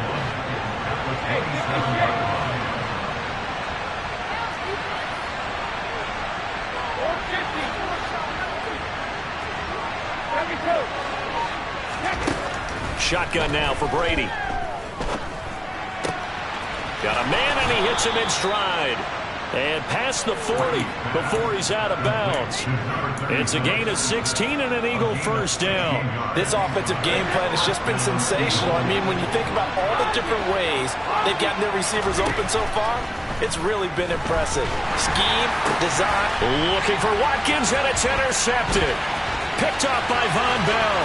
Shotgun now for Brady. Got a man, and he hits him in stride. And past the 40 before he's out of bounds. It's a gain of 16 and an Eagle first down. This offensive game plan has just been sensational. I mean, when you think about all the different ways they've gotten their receivers open so far, it's really been impressive. Scheme, design. Looking for Watkins, and it's intercepted. Picked up by Von Bell.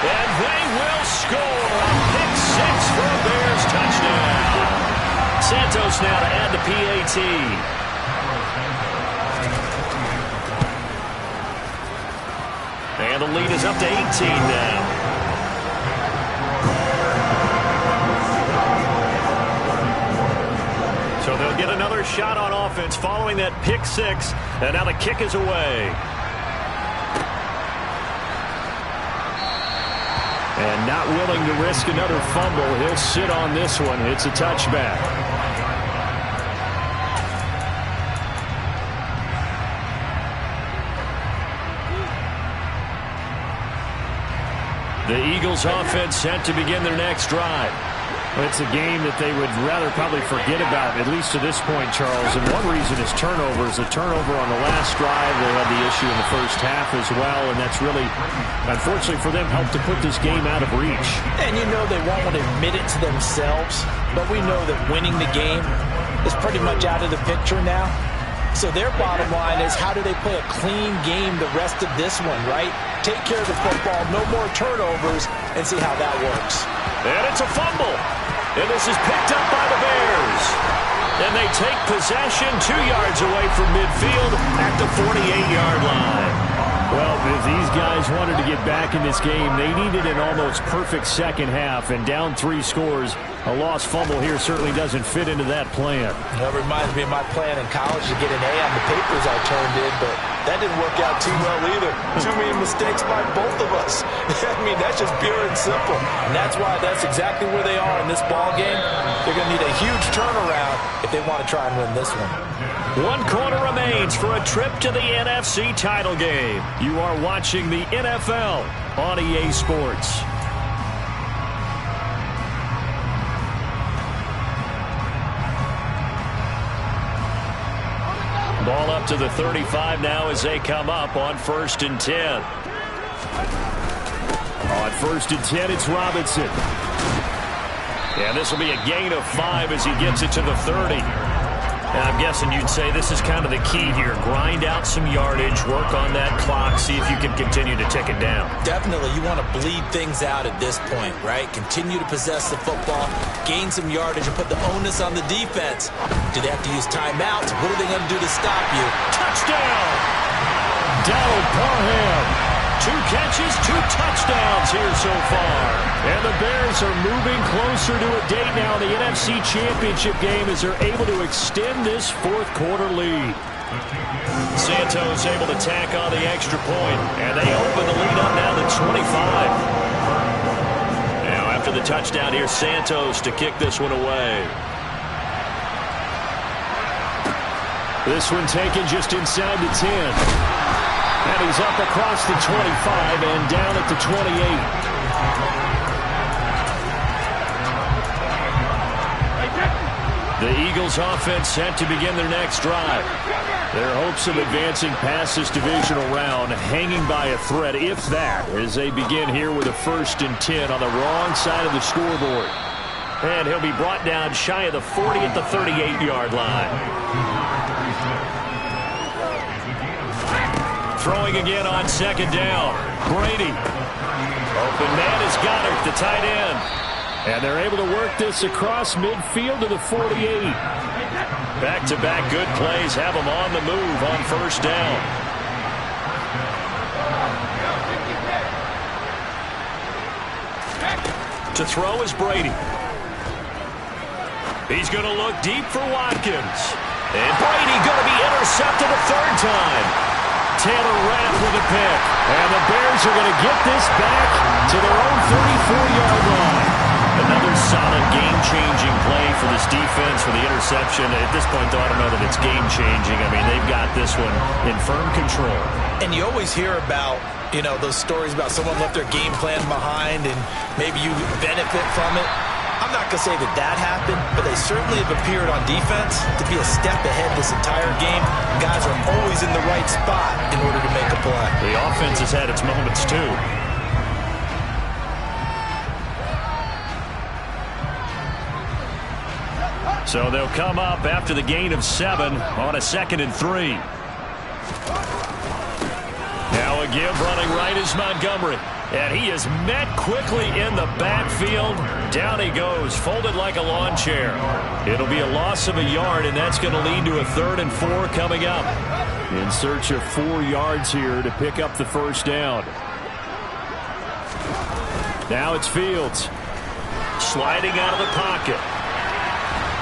And they will score a pick 6 for a Bears touchdown. Santos now to add the PAT. And the lead is up to 18 now. So they'll get another shot on offense following that pick 6. And now the kick is away. And not willing to risk another fumble. He'll sit on this one. It's a touchback. The Eagles offense set to begin their next drive. It's a game that they would rather probably forget about, at least to this point, Charles. And one reason is turnovers. A turnover on the last drive. They had the issue in the first half as well, and that's really, unfortunately for them, helped to put this game out of reach. And you know they won't want to admit it to themselves, but we know that winning the game is pretty much out of the picture now. So their bottom line is, how do they play a clean game the rest of this one, right? Take care of the football, no more turnovers, and see how that works. And it's a fumble. And this is picked up by the Bears. And they take possession 2 yards away from midfield at the 48-yard line. Well, if these guys wanted to get back in this game, they needed an almost perfect second half. And down 3 scores, a lost fumble here certainly doesn't fit into that plan. That reminds me of my plan in college to get an A on the papers I turned in, but that didn't work out too well either. Too many mistakes by both of us. I mean, that's just pure and simple. And that's why that's exactly where they are in this ball game. They're going to need a huge turnaround if they want to try and win this one. 1 quarter remains for a trip to the NFC title game. You are watching the NFL on EA Sports. Ball up to the 35 now as they come up on 1st and 10. On 1st and 10, it's Robinson. And this will be a gain of 5 as he gets it to the 30. And I'm guessing you'd say this is kind of the key here. Grind out some yardage, work on that clock, see if you can continue to tick it down. Definitely, you want to bleed things out at this point, right? Continue to possess the football, gain some yardage, and put the onus on the defense. Do they have to use timeouts? What are they going to do to stop you? Touchdown! Donald Parham. 2 catches, 2 touchdowns here so far. And the Bears are moving closer to a date now in the NFC Championship game as they're able to extend this 4th quarter lead. Santos able to tack on the extra point, and they open the lead up now to 25. Now after the touchdown here, Santos to kick this one away. This one taken just inside the 10. And he's up across the 25 and down at the 28. The Eagles offense set to begin their next drive. Their hopes of advancing past this divisional round hanging by a thread, if that, as they begin here with a 1st and 10 on the wrong side of the scoreboard. And he'll be brought down shy of the 40 at the 38-yard line. Throwing again on second down. Brady. Open man has got it, the tight end. And they're able to work this across midfield to the 48. Back-to-back good plays have them on the move on first down. To throw is Brady. He's going to look deep for Watkins. And Brady going to be intercepted a third time. Taylor Rapp with a pick. And the Bears are going to get this back to their own 34-yard line. Another solid game-changing play for this defense for the interception. At this point, though, I don't know that it's game-changing. I mean, they've got this one in firm control. And you always hear about, those stories about someone left their game plan behind and maybe you benefit from it. I'm not going to say that happened, but they certainly have appeared on defense to be a step ahead this entire game. Guys are always in the right spot in order to make a play. The offense has had its moments, too. So they'll come up after the gain of 7 on a 2nd and 3. Now a give running right is Montgomery. And he is met quickly in the backfield. Down he goes, folded like a lawn chair. It'll be a loss of a yard, and that's going to lead to a 3rd and 4 coming up. In search of 4 yards here to pick up the first down. Now it's Fields. Sliding out of the pocket.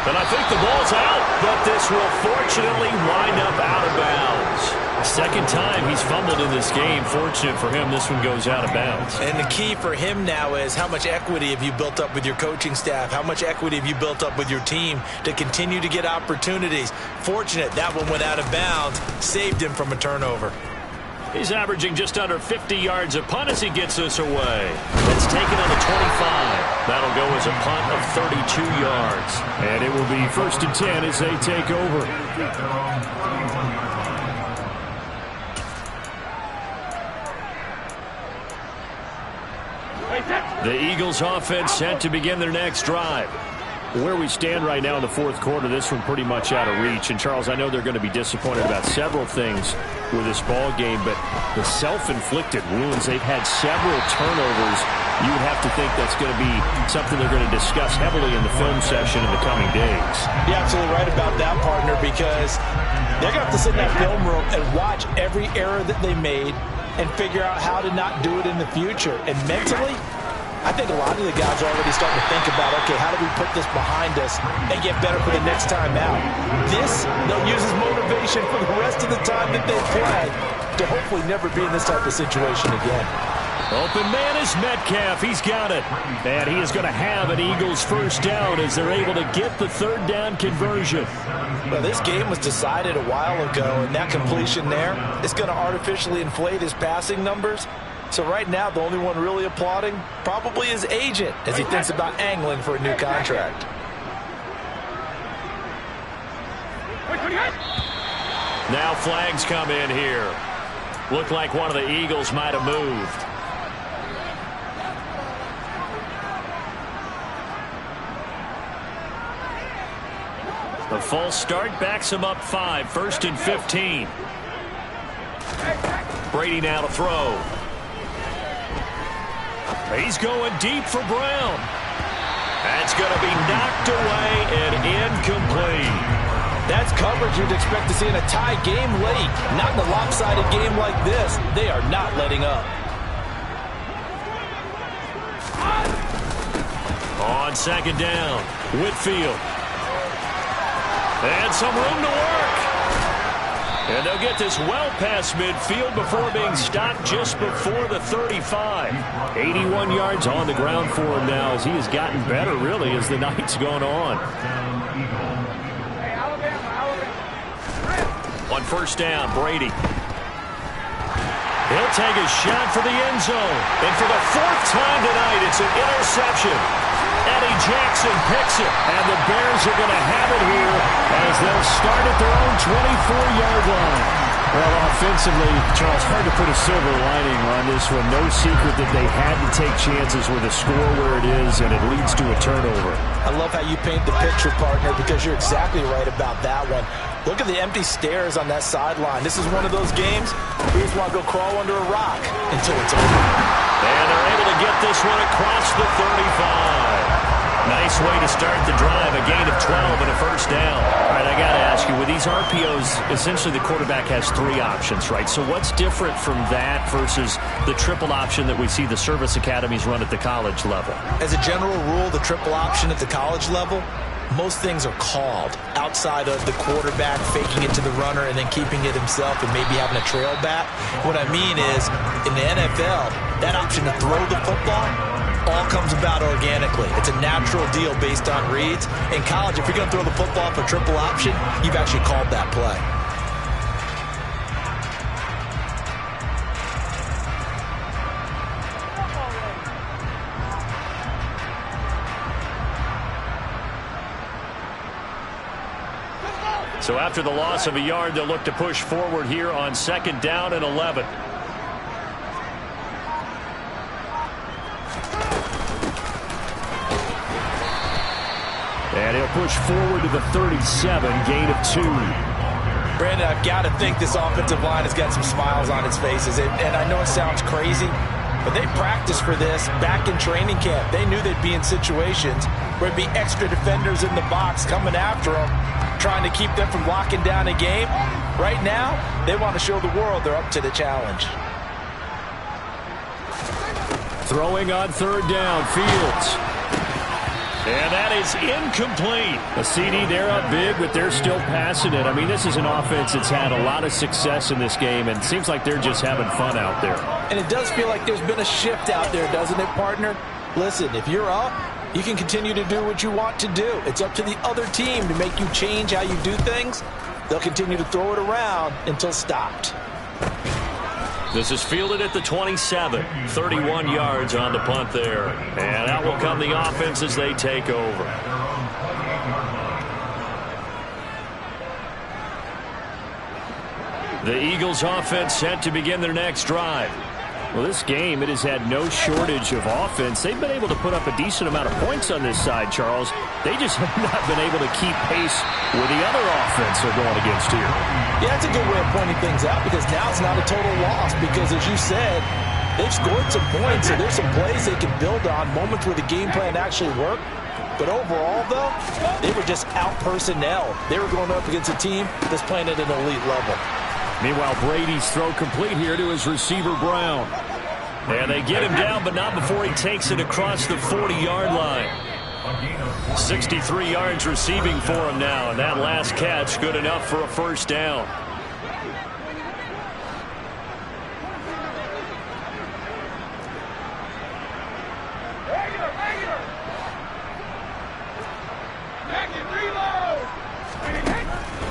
And I think the ball's out, but this will fortunately wind up out of bounds. Second time he's fumbled in this game. Fortunate for him, this one goes out of bounds. And the key for him now is how much equity have you built up with your coaching staff? How much equity have you built up with your team to continue to get opportunities? Fortunate that one went out of bounds, saved him from a turnover. He's averaging just under 50 yards a punt as he gets this away. It's taken on the 25. That'll go as a punt of 32 yards. And it will be 1st and 10 as they take over. The Eagles offense set to begin their next drive. Where we stand right now in the 4th quarter, this one pretty much out of reach. And, Charles, I know they're going to be disappointed about several things with this ball game, but the self-inflicted wounds, they've had several turnovers. You would have to think that's going to be something they're going to discuss heavily in the film session in the coming days. You're absolutely right about that, partner, because they're going to have to sit in that film room and watch every error that they made and figure out how to not do it in the future. And mentally, I think a lot of the guys are already starting to think about, okay, how do we put this behind us and get better for the next time out? This, they'll use as motivation for the rest of the time that they play to hopefully never be in this type of situation again. Open man is Metcalf. He's got it. And he is going to have an Eagles first down as they're able to get the 3rd down conversion. Well, this game was decided a while ago, and that completion there is going to artificially inflate his passing numbers. So right now, the only one really applauding probably his agent as he thinks about angling for a new contract. Now flags come in here. Looked like one of the Eagles might have moved. A false start backs him up 5, 1st and 15. Brady now to throw. He's going deep for Brown. That's going to be knocked away and incomplete. That's coverage you'd expect to see in a tie game late. Not in a lopsided game like this. They are not letting up. On 2nd down, Whitfield. And some room to work. And they'll get this well past midfield before being stopped just before the 35. 81 yards on the ground for him now as he has gotten better, really, as the night's gone on. On 1st down, Brady. He'll take a shot for the end zone. And for the 4th time tonight, it's an interception. Eddie Jackson picks it. And the Bears are going to have it here as they'll start at their own 24-yard line. Well, offensively, Charles, hard to put a silver lining on this one. No secret that they had to take chances with a score where it is, and it leads to a turnover. I love how you paint the picture, partner, because you're exactly right about that one. Look at the empty stares on that sideline. This is one of those games where you just want to go crawl under a rock until it's over. And they're able to get this one across the 35. Nice way to start the drive, a gain of 12 and a first down. All right, I got to ask you, with these RPOs, essentially the quarterback has 3 options, right? So what's different from that versus the triple option that we see the service academies run at the college level? As a general rule, the triple option at the college level, most things are called outside of the quarterback faking it to the runner and then keeping it himself and maybe having a trail back. What I mean is, in the NFL, that option to throw the football all comes about organically. It's a natural deal based on reads. In college, if you're going to throw the football for triple option, you've actually called that play. So after the loss of a yard, they'll look to push forward here on 2nd down and 11. And he'll push forward to the 37, gain of 2. Brandon, I've got to think this offensive line has got some smiles on its faces. And I know it sounds crazy, but they practiced for this back in training camp. They knew they'd be in situations where there'd be extra defenders in the box coming after them, trying to keep them from locking down a game. Right now, they want to show the world they're up to the challenge. Throwing on 3rd down, Fields. And that is incomplete. A CD, they're up big, but they're still passing it. I mean, this is an offense that's had a lot of success in this game, and it seems like they're just having fun out there. And it does feel like there's been a shift out there, doesn't it, partner? Listen, if you're up, you can continue to do what you want to do. It's up to the other team to make you change how you do things. They'll continue to throw it around until stopped. This is fielded at the 27. 31 yards on the punt there. And out will come the offense as they take over. The Eagles offense set to begin their next drive. Well, this game, it has had no shortage of offense. They've been able to put up a decent amount of points on this side, Charles. They just have not been able to keep pace with the other offense they're going against here. Yeah, that's a good way of pointing things out because now it's not a total loss because, as you said, they've scored some points, so there's some plays they can build on, moments where the game plan actually worked. But overall, though, they were just out-personnel. They were going up against a team that's playing at an elite level. Meanwhile, Brady's throw complete here to his receiver, Brown. And they get him down, but not before he takes it across the 40-yard line. 63 yards receiving for him now, and that last catch good enough for a first down.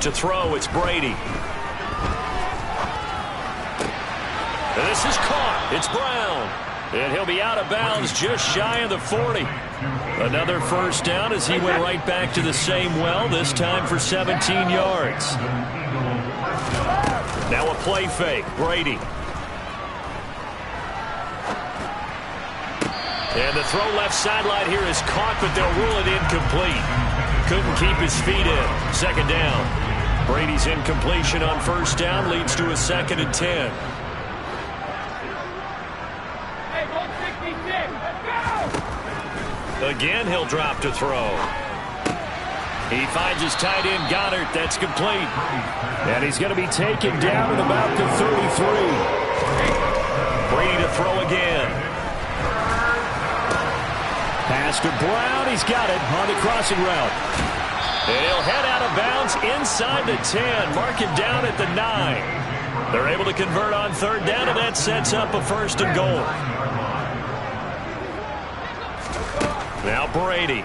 To throw, it's Brady. This is caught. It's Brown. And he'll be out of bounds just shy of the 40. Another first down as he went right back to the same well, this time for 17 yards. Now a play fake. Brady. And the throw left sideline here is caught, but they'll rule it incomplete. Couldn't keep his feet in. 2nd down. Brady's incompletion on first down leads to a 2nd and 10. Again, he'll drop to throw. He finds his tight end, Goddard. That's complete. And he's going to be taken down at about the 33. Brady to throw again. Pass to Brown. He's got it on the crossing route. And he'll head out of bounds inside the 10. Mark him down at the 9. They're able to convert on 3rd down, and that sets up a 1st and goal. Now Brady.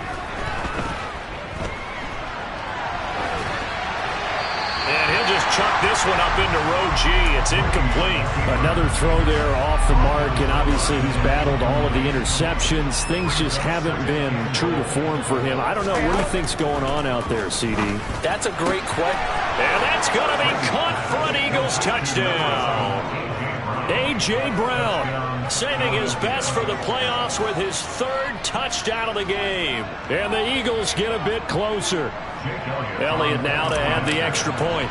And he'll just chuck this one up into row G. It's incomplete. Another throw there off the mark, and obviously he's battled all of the interceptions. Things just haven't been true to form for him. I don't know what he thinks going on out there, CD. That's a great question. And that's going to be caught for an Eagles touchdown. A.J. Brown saving his best for the playoffs with his third touchdown of the game. And the Eagles get a bit closer. Elliott now to add the extra point.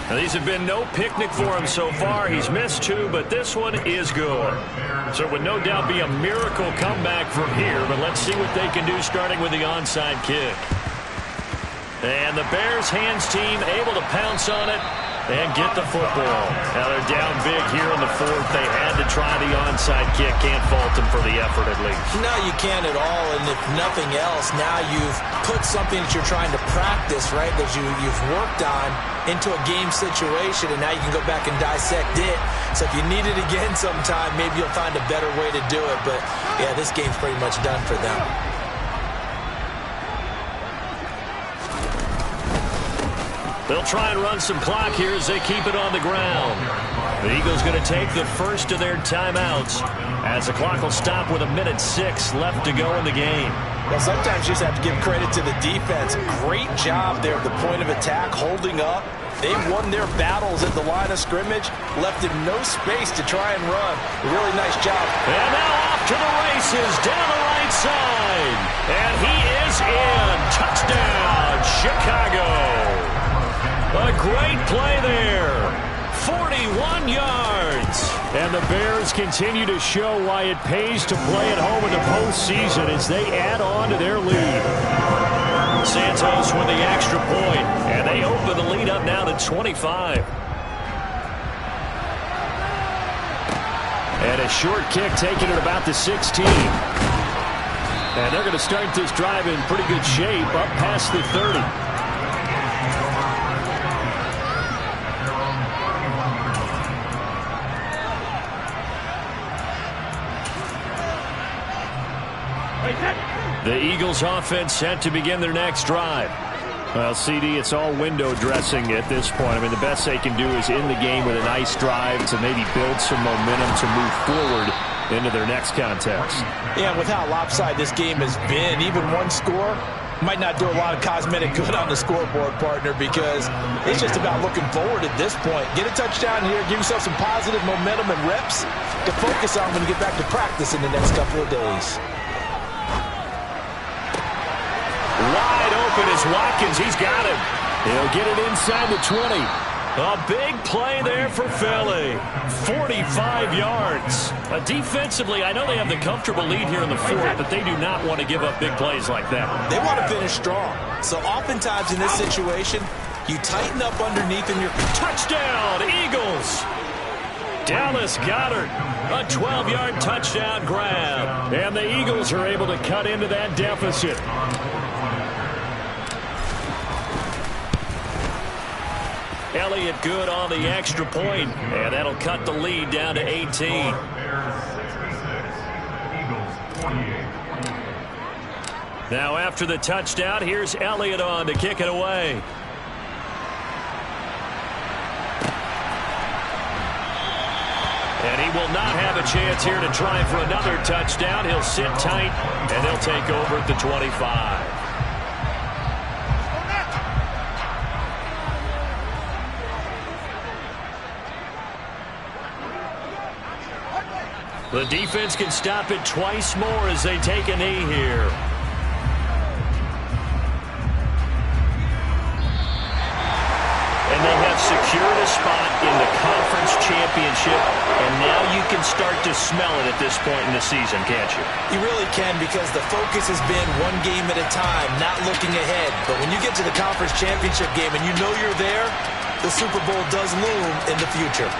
Now, these have been no picnic for him so far. He's missed 2, but this one is good. So it would no doubt be a miracle comeback from here, but let's see what they can do starting with the onside kick. And the Bears hands team able to pounce on it and get the football. Now they're down big here in the 4th. They had to try the onside kick. Can't fault them for the effort at least. No, you can't at all. And if nothing else, now you've put something that you're trying to practice, right, that you've worked on into a game situation, and now you can go back and dissect it. So if you need it again sometime, maybe you'll find a better way to do it. But, yeah, this game's pretty much done for them. They'll try and run some clock here as they keep it on the ground. The Eagles going to take the first of their timeouts as the clock will stop with 1:06 left to go in the game. Well, sometimes you just have to give credit to the defense. Great job there at the point of attack, holding up. They won their battles at the line of scrimmage, left him no space to try and run. Really nice job. And now off to the races down the right side. And he is in. Touchdown, Chicago. A great play there. 41 yards. And the Bears continue to show why it pays to play at home in the postseason as they add on to their lead. Santos with the extra point, and they open the lead up now to 25. And a short kick taken at about the 16. And they're going to start this drive in pretty good shape up past the 30. The Eagles offense set to begin their next drive. Well, CD, it's all window dressing at this point. I mean, the best they can do is in the game with a nice drive to maybe build some momentum to move forward into their next contest. Yeah, with how lopsided this game has been, even one score might not do a lot of cosmetic good on the scoreboard, partner, because it's just about looking forward at this point. Get a touchdown here, give yourself some positive momentum and reps to focus on when you get back to practice in the next couple of days. Wide open is Watkins. He's got him. He'll get it inside the 20. A big play there for Philly. 45 yards. Defensively, I know they have the comfortable lead here in the 4th, but they do not want to give up big plays like that. They want to finish strong. So oftentimes in this situation, you tighten up underneath and you're... Touchdown, Eagles! Dallas Goedert, a 12-yard touchdown grab. And the Eagles are able to cut into that deficit. Elliott good on the extra point, and that'll cut the lead down to 18. Now after the touchdown, here's Elliott on to kick it away. And he will not have a chance here to try for another touchdown. He'll sit tight, and they'll take over at the 25. The defense can stop it twice more as they take a knee here. And they have secured a spot in the conference championship, and now you can start to smell it at this point in the season, can't you? You really can, because the focus has been one game at a time, not looking ahead. But when you get to the conference championship game and you know you're there, the Super Bowl does loom in the future.